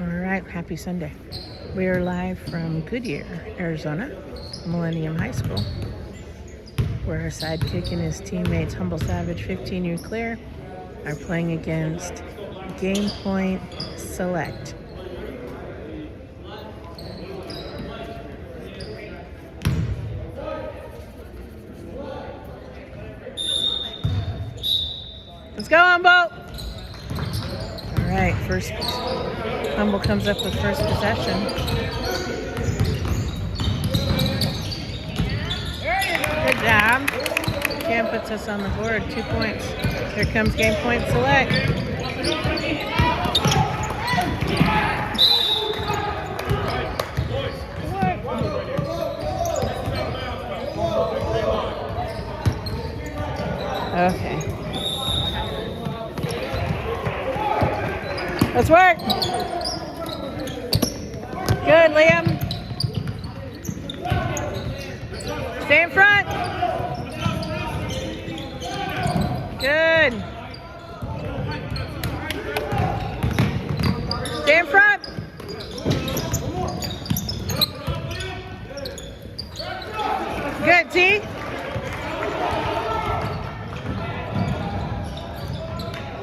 All right, happy Sunday. We are live from Goodyear, Arizona, Millennium High School, where our sidekick and his teammates, Humble Savage, 15U Clear, are playing against Game Point Select. Let's go, Humble! All right, first, Humble comes up with first possession. Good job. Cam puts us on the board, 2 points. Here comes Game Point Select. Okay. Let's work. Good, Liam. Stay in front. Good. Stay in front. Good, T.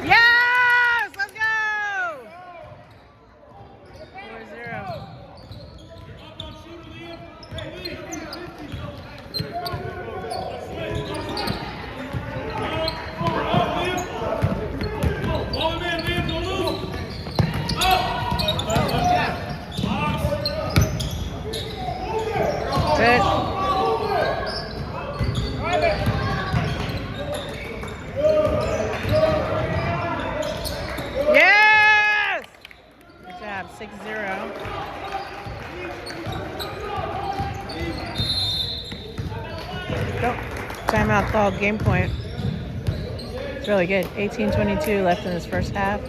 Yes! Let's go! 4-0. Good. Yes! Good job, 6-0. Go. Timeout called, Game Point. It's really good. 18:22 left in this first half.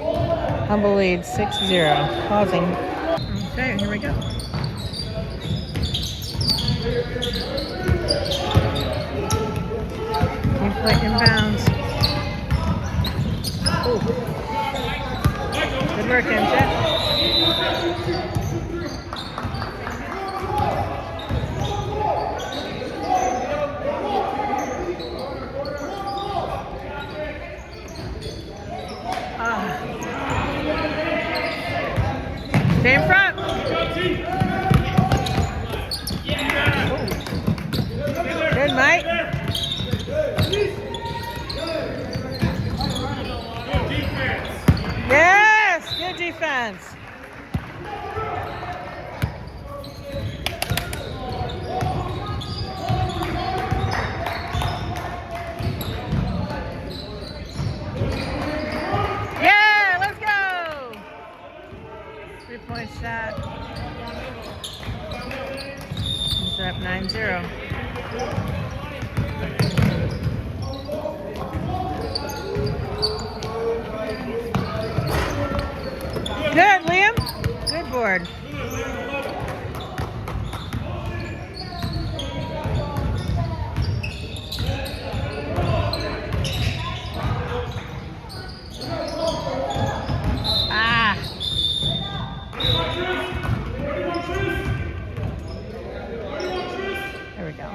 Humble leads 6-0. Pausing. Okay, here we go. Game Point inbounds. Ooh. Good work, MJ. Stay in front. Good, Mike. Yes, good defense. Yeah, let's go. 3-point shot. He's up 9-0. Good, Liam. Good board. There we go.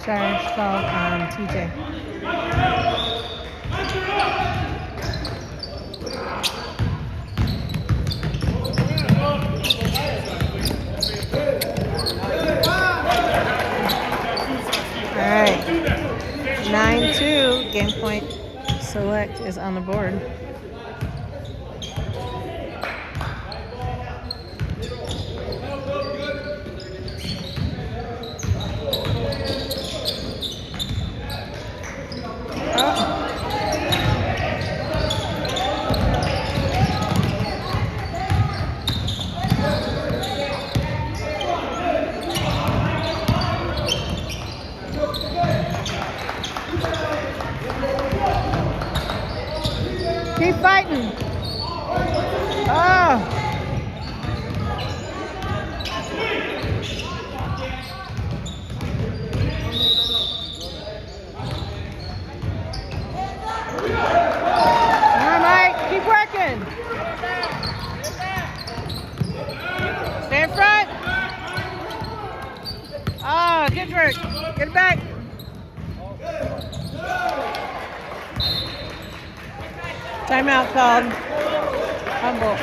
Charge called on TJ. All right. 9-2. Game Point Select is on the board. Keep fighting. Oh. All right, Mike. Keep working. Stay in front. Oh, good work. Get it back. Timeout called. Humble.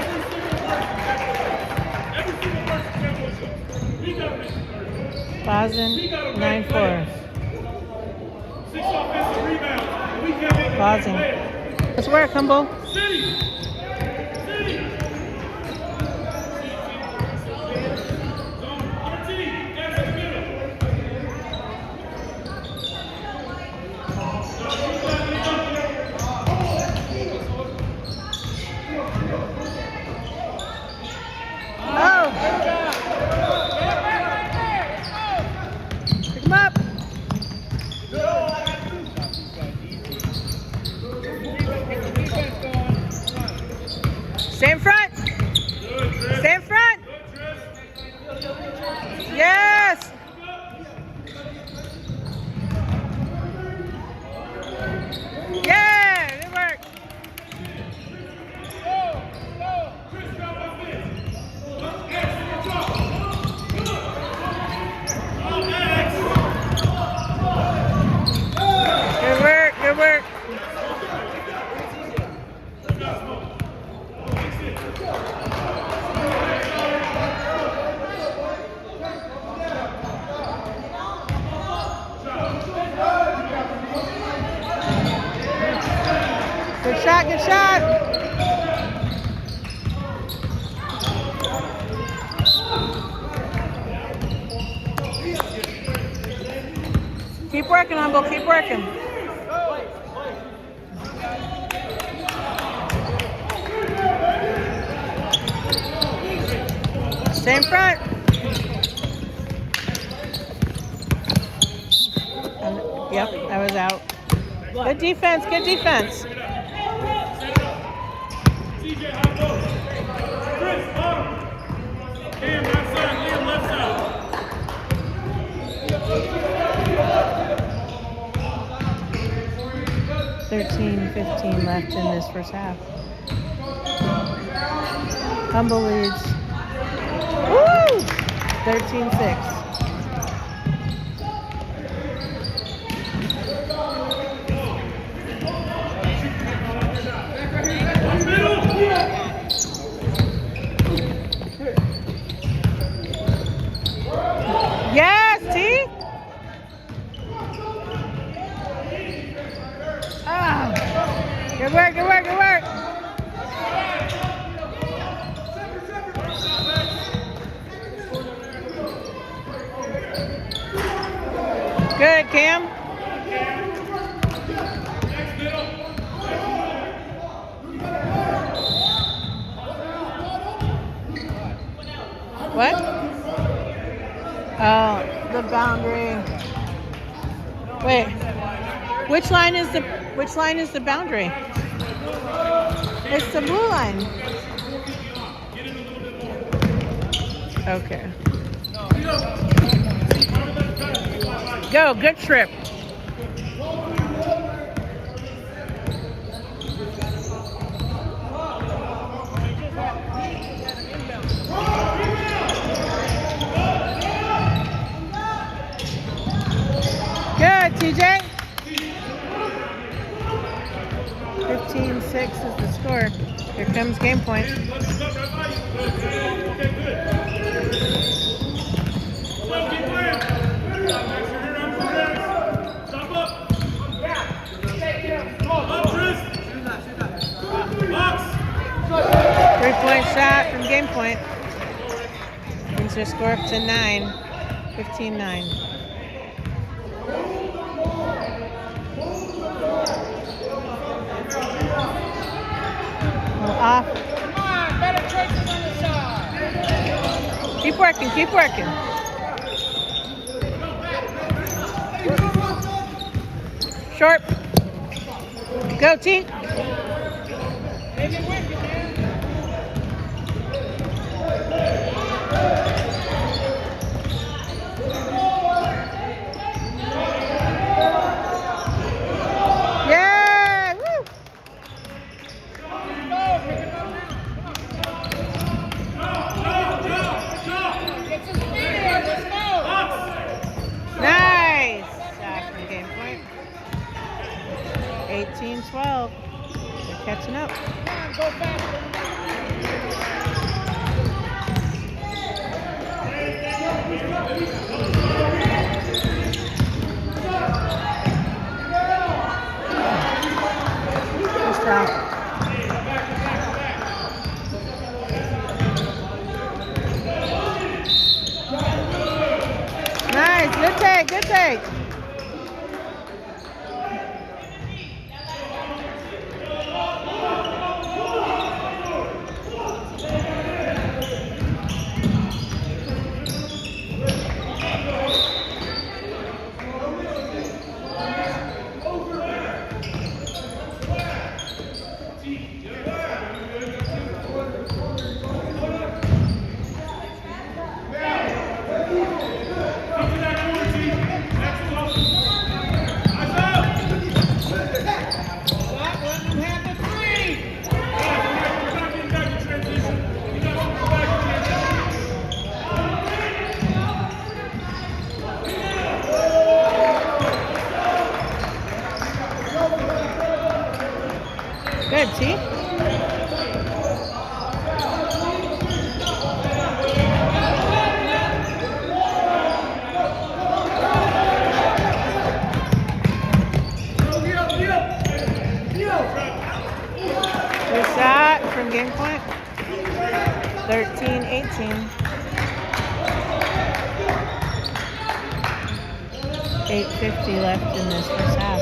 Boston, 9-4. Boston. Let's work, Humble. Stay in front. Stay in front. Yes. Yeah, good work. Good work, good work. Good shot, good shot. Keep working, Humble, keep working. Stay in front. Yep, I was out. Good defense, good defense. CJ, how close? Chris, bottom. Cam, right side. Liam, left side. 13-15 left in this first half. Humble leads. Woo! 13-6. Yes, T. Ah, good work, good work, good work. Good, Cam. What? Oh, the boundary. Wait. Which line is the boundary? It's the blue line. Okay. Go, good trip. Good, TJ. 15-6 is the score. Here comes game point. Three-point shot from game point. Brings their score up to 9. 15-9. Off. Come on, better choices on the side. Keep working, keep working. Short. Go, T. Take it with you, man. Yeah! Woo! Get some speed in. Let's go. Nice! Shot from game point. 18-12. They're catching up. Come on, go faster. Good stop. Nice. Good take. Good take. Stop letting them have the three. Good, T. Good shot from game point. 13-18. 8:50 left in this first half.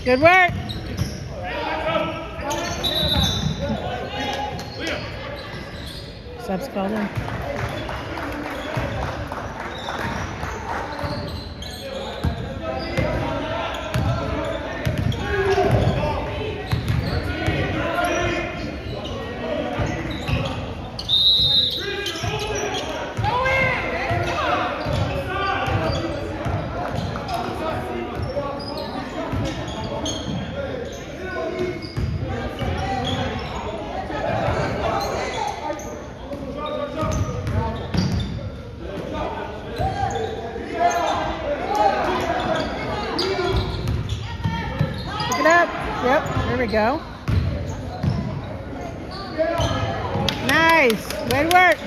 Good work. Subs called in. Pick it up. Yep, there we go. Nice. Way to work.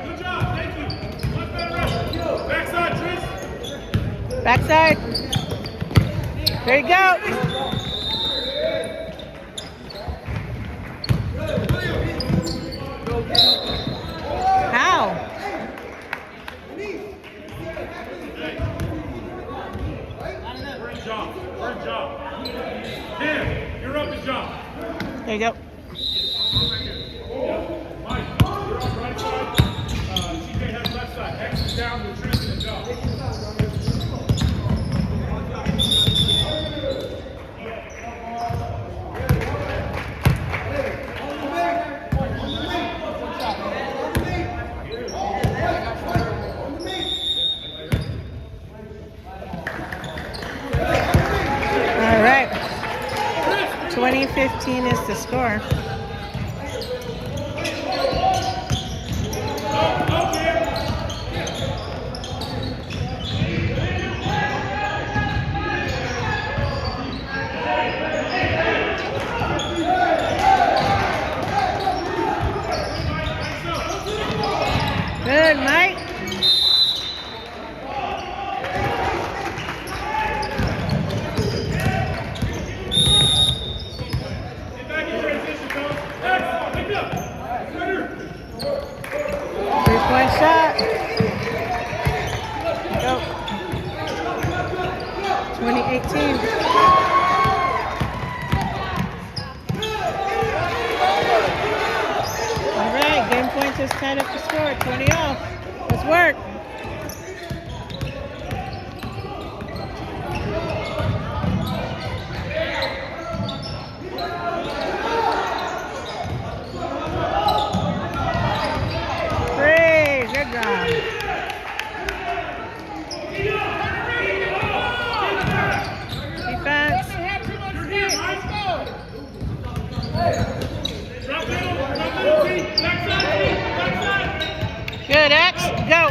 Good job. Thank you. Much better rep. Backside, Tris. Backside. There you go. How? Great job. Great job. Dan, you're up to job. There you go. Mike, you're on right side. TJ has left side. X is down with Tris and job. All right. 20-15 is the score. Good, Mike. Get back in transition, fellas. X, pick up. Center. 3-point shot. Go. 20-18. All right. just tied up the score. 20 off. Let's work. Great. Good job. Defense. Doesn't have too much space. Let's go. Drop middle, T. Backside. Good, X. Go.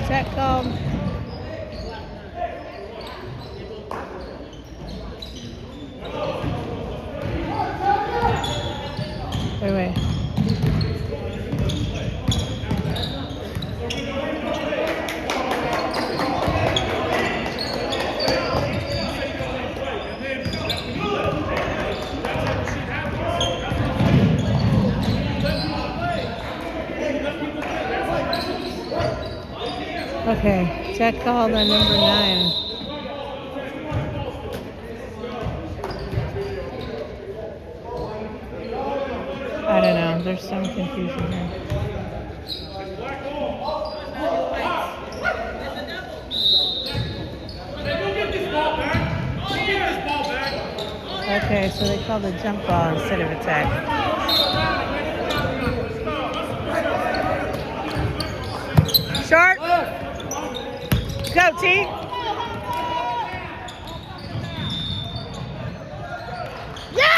Check called. Wait. Okay, check called on number 9. I don't know. There's some confusion here. Okay, so they called a jump ball instead of attack. Short. Go, T. Yeah!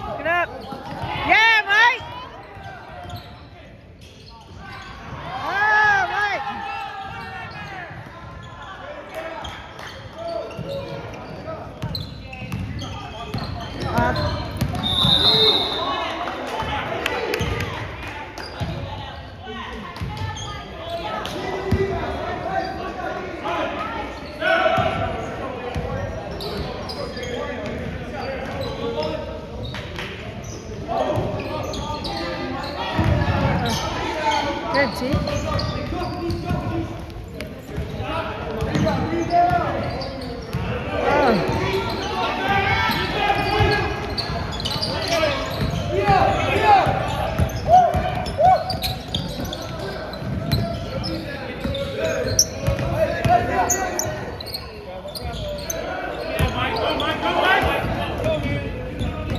Pick it up. Yeah, Mike. Oh, Mike. Up. Good, T. Oh.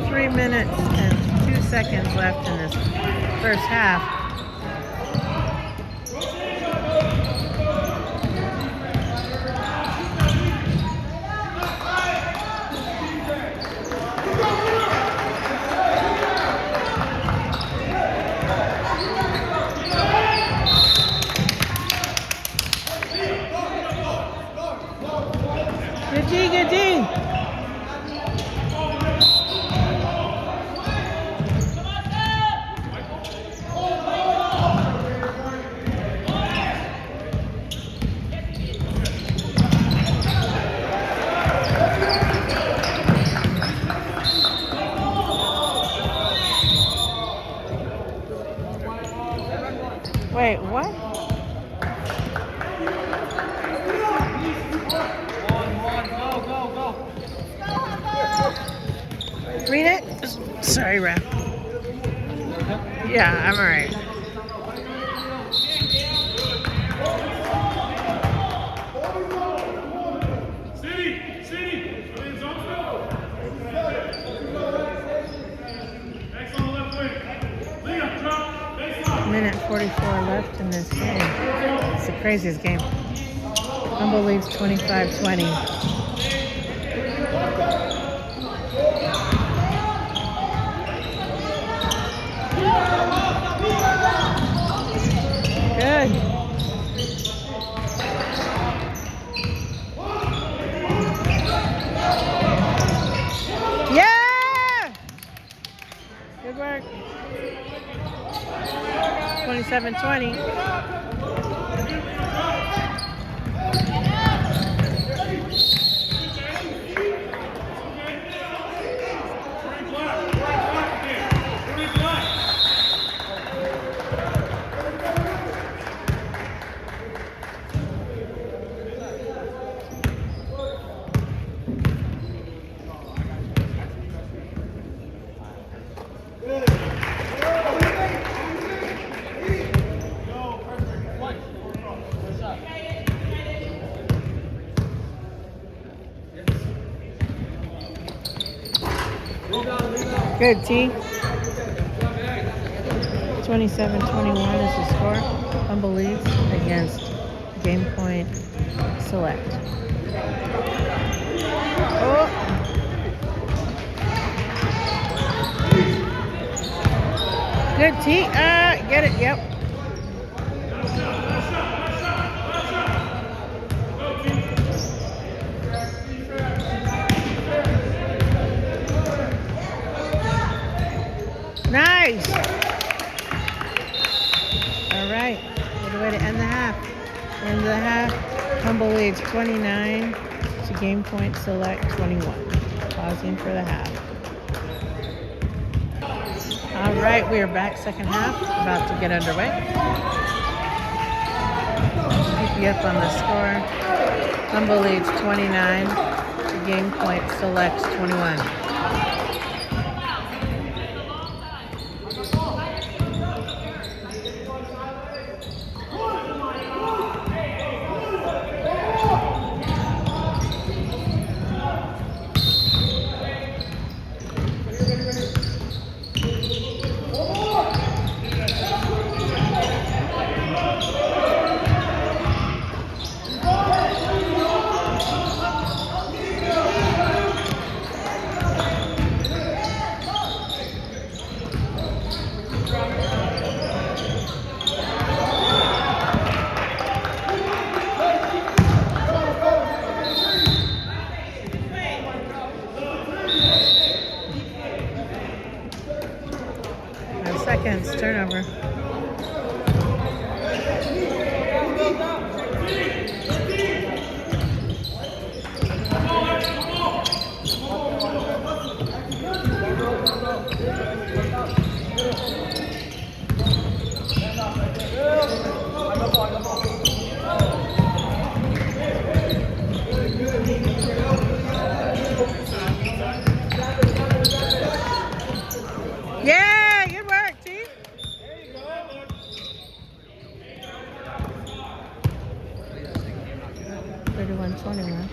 3 minutes and 2 seconds left in this first half. Good D, good D. Wait, what? Read it? Sorry, Ref. Yeah, I'm all right. City. Next on the left wing. Liam, drop. Baseline. Minute 44 left in this game. It's the craziest game. Humble leads 25-20. Good. Yeah! Good work. 27-20. Good, T. 27-21 is the score. Humble leads against Game Point Select. Oh. Good, T. Get it. Yep. Nice. All right. Good way to end the half. End of the half. Humble leads 29 to Game Point Select 21. Pausing for the half. All right, we are back. Second half. About to get underway. Keep you up on the score. Humble leads 29 to Game Point Select 21. Seconds, turnover. Yeah, good work, T. 31-21.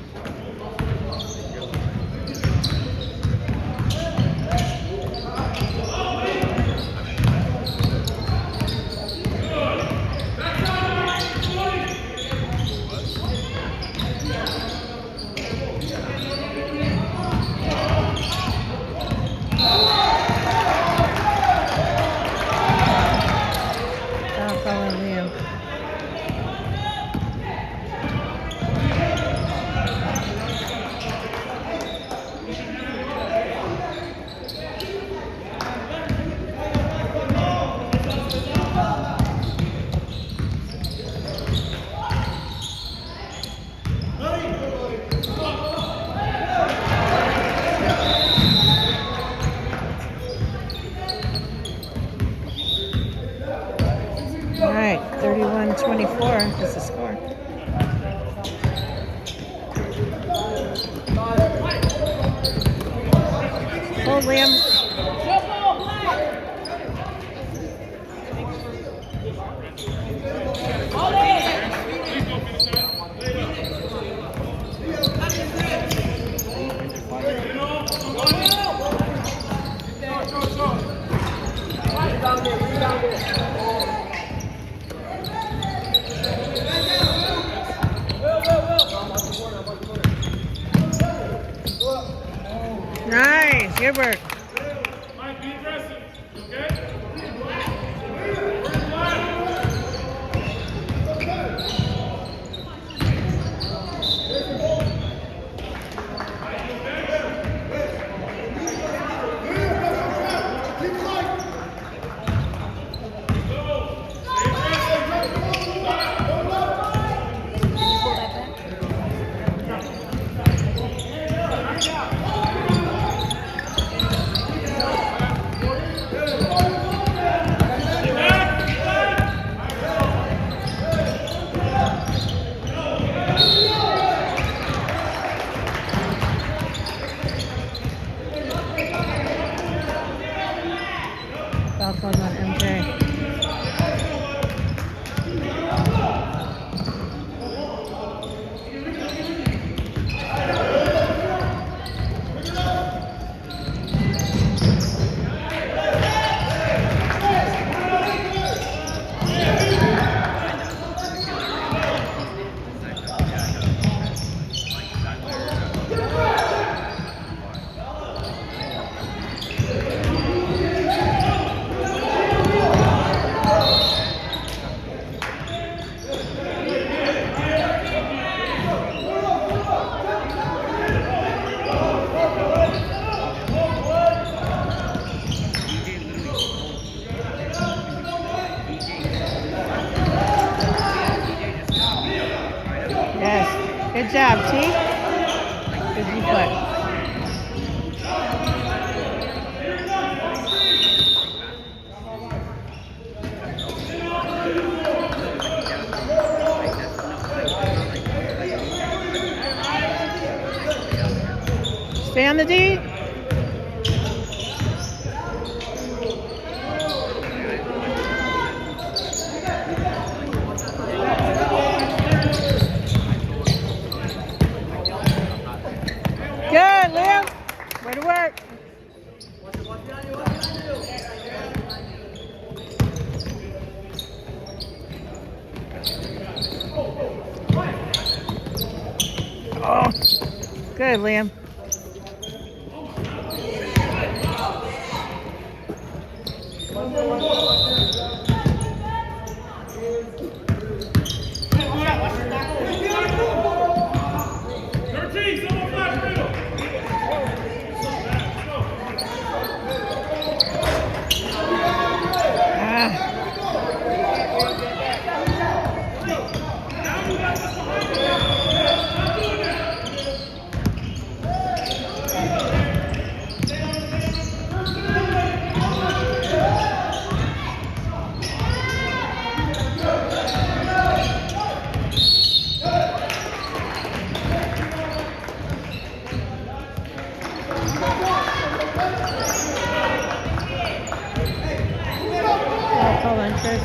All right, 31-24 is the score. Hold, Liam. Nice, good work. Mike, be aggressive, okay? Foul called on MJ. Good job, T. Good deflect. Stay on the D. Good, Liam. Way to work. Oh, good, Liam. Hold on, Chris.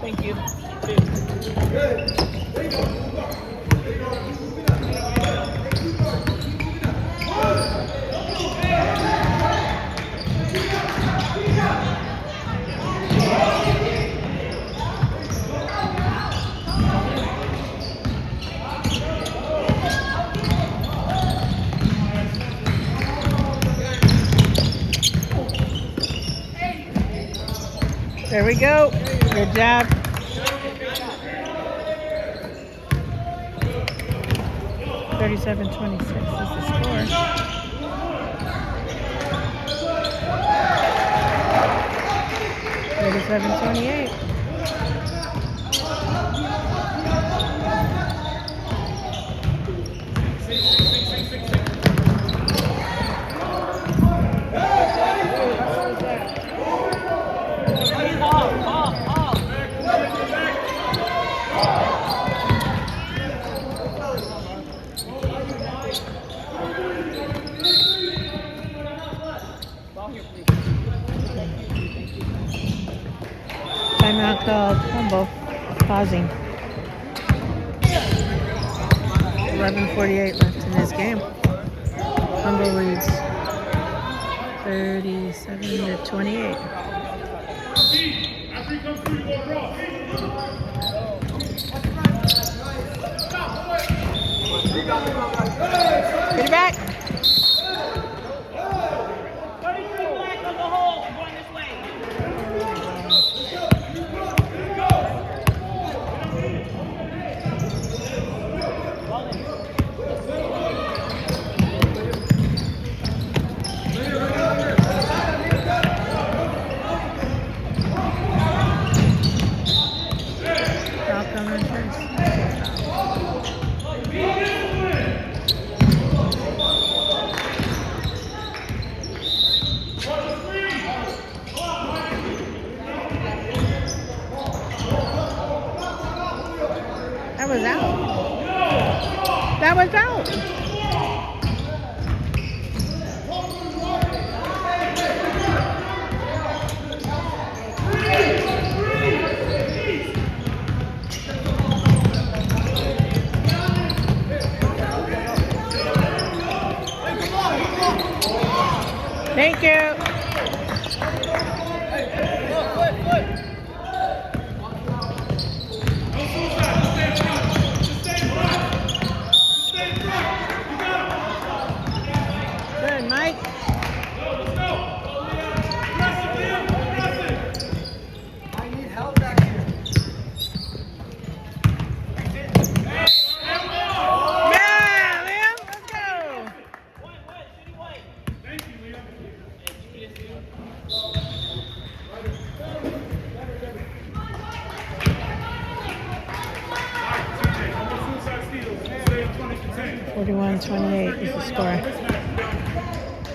Thank you. There we go. Good job. $37-26 is the score. $37-28. Timeout called. Humble. Pausing. 11:48 left in this game. Humble leads 37-28. Get it back. Welcome in first. was out. That was out. Thank you. Good, Mike. I need help back here. Yeah, Liam, let's go. Thank you, Liam. TJ, almost suicide steals. Stay on 20 to 10. 41-28 is the score.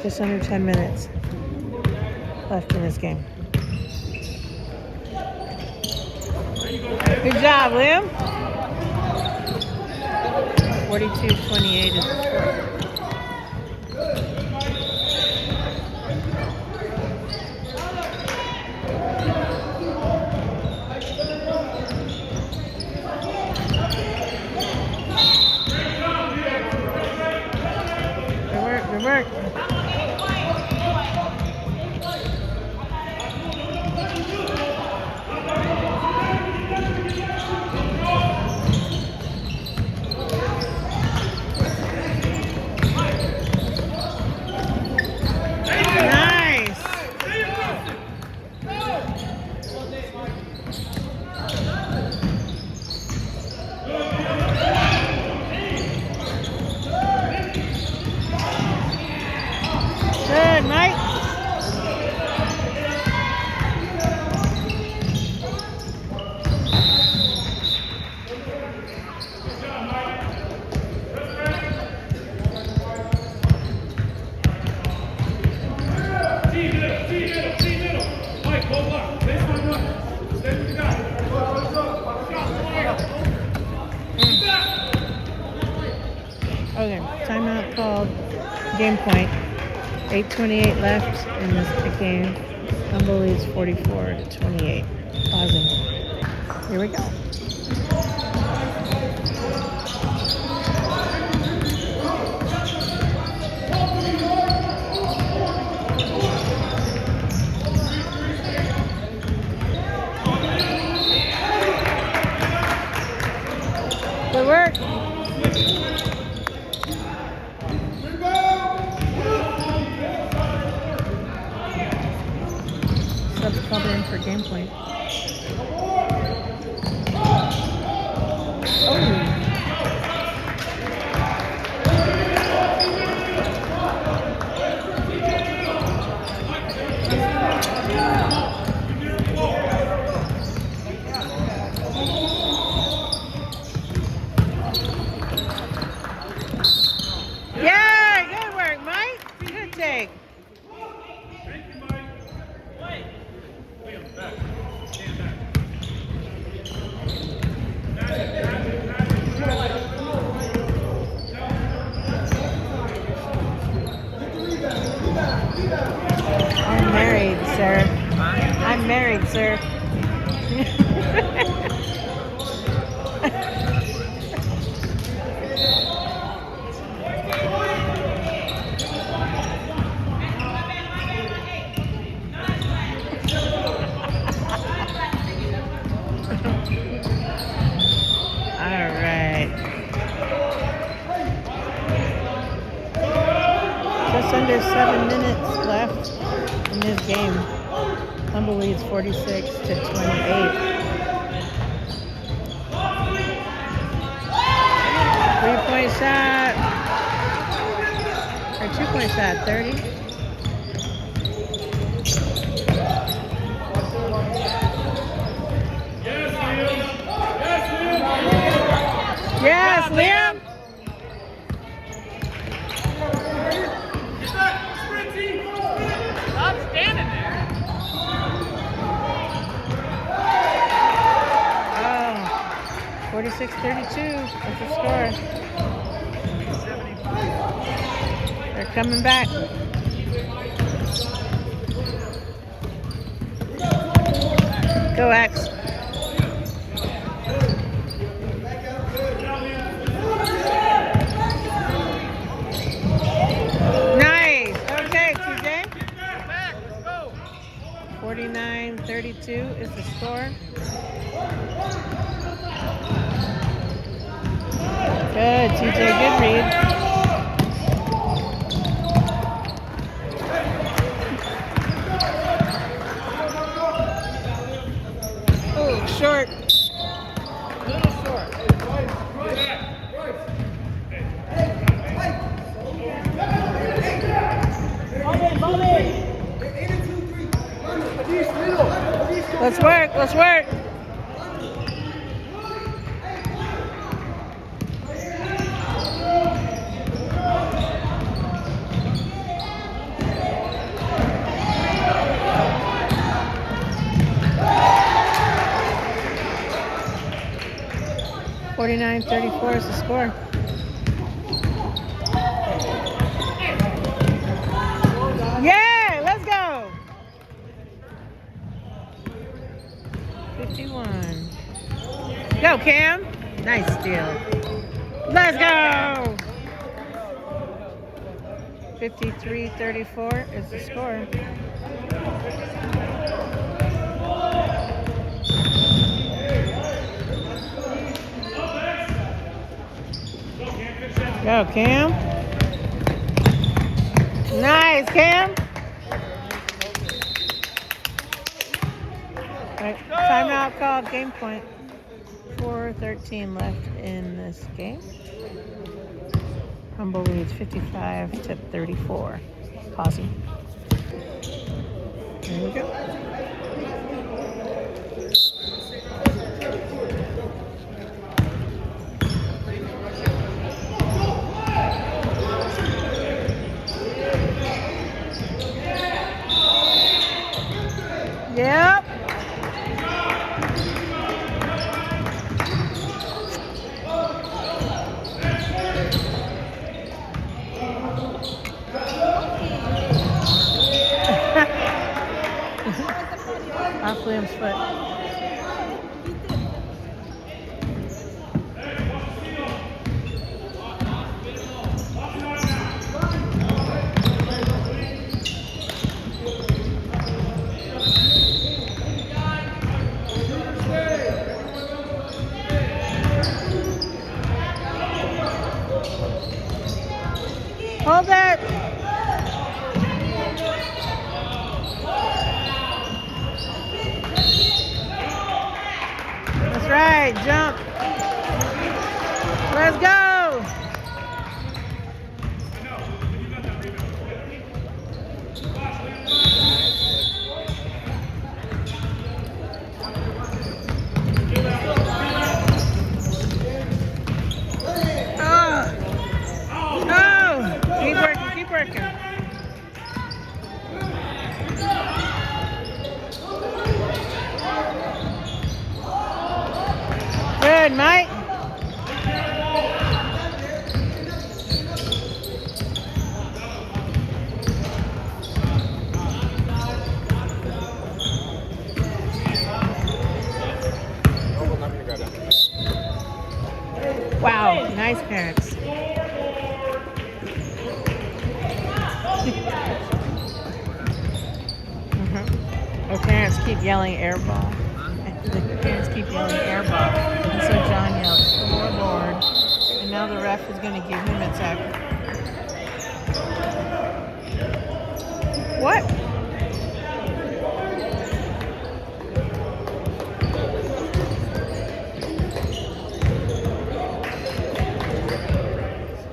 Just under 10 minutes left in this game. Good job, Liam. 42-28 is the score. Good work, good work. Nice. Good, Mike. T-middle. Mike, go block. Baseline run. Stay with the guy. Okay, timeout called. Game point. 8:28 left in this game. Humble leads 44-28. Pausing. Here we go. Good work. Subs called in for game point. Oh. Yeah, good work, Mike. Good take. Thank you, Mike. Liam, back. Stand back. I'm married, sir. I'm married, sir. All right. Just under 7 minutes left in this game. Humble leads 46-28. 3-point shot. Or 2-point shot, 30. Yes, Liam. Stop standing there. Oh, 46-32 is the score. They're coming back. Go, Axe. Nice. Okay, TJ. 49-32 is the score. Good, TJ. Good read. Oh, short. Little short. Let's work. Let's work. $49-34 is the score. Yeah, let's go. 51. Go, Cam. Nice steal. Let's go. 53-34 is the score. Go, Cam. Nice, Cam. Right, timeout called, game point. 4:13 left in this game. Humble leads 55-34. Pausing. There we go. Yep. Off Liam's foot. Hold that. That's right. Jump. Let's go. Keep working. Good, Mike. Wow, nice parents. Our parents keep yelling air ball. The parents keep yelling air ball. And so John yelled, scoreboard. And now the ref is going to give him a tackle. What?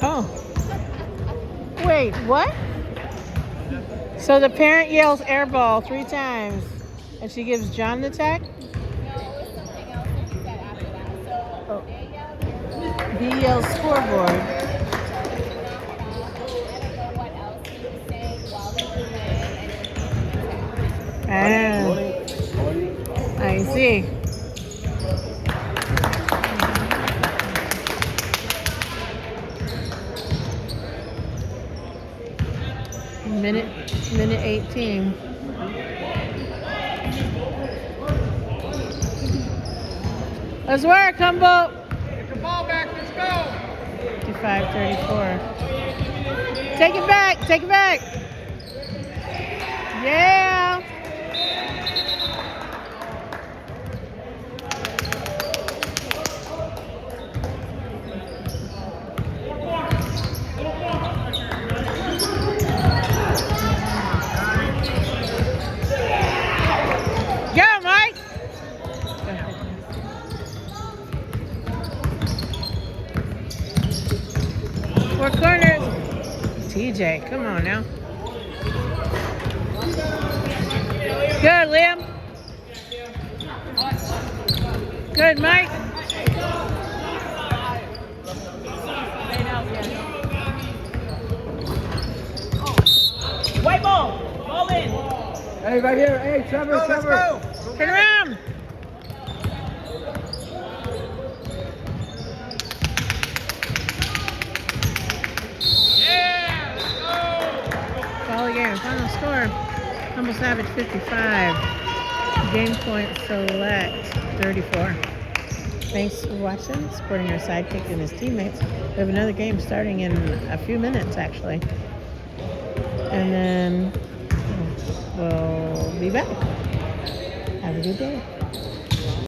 Oh. Wait, what? So the parent yells air ball 3 times, and she gives John the tack? No, it was something else that he said after that. So Oh. they yelled, B yells scoreboard. I don't know what else he was saying while they were playing. Ah, I see. Minute 18. Let's work, Humboldt. Get the ball back. Let's go. 55-34. Take it back. Take it back. Yeah. Go, Mike. Four corners. TJ, come on now. Good, Liam. Good, Mike. White ball. Ball in. Hey, right here. Hey, Trevor, Trevor. Turn around. Yeah, let's go. Call the game. Final score. Humble Savage 55. Game point select 34. Thanks for watching, supporting our sidekick and his teammates. We have another game starting in a few minutes, actually. And then we'll be back. Have a good day.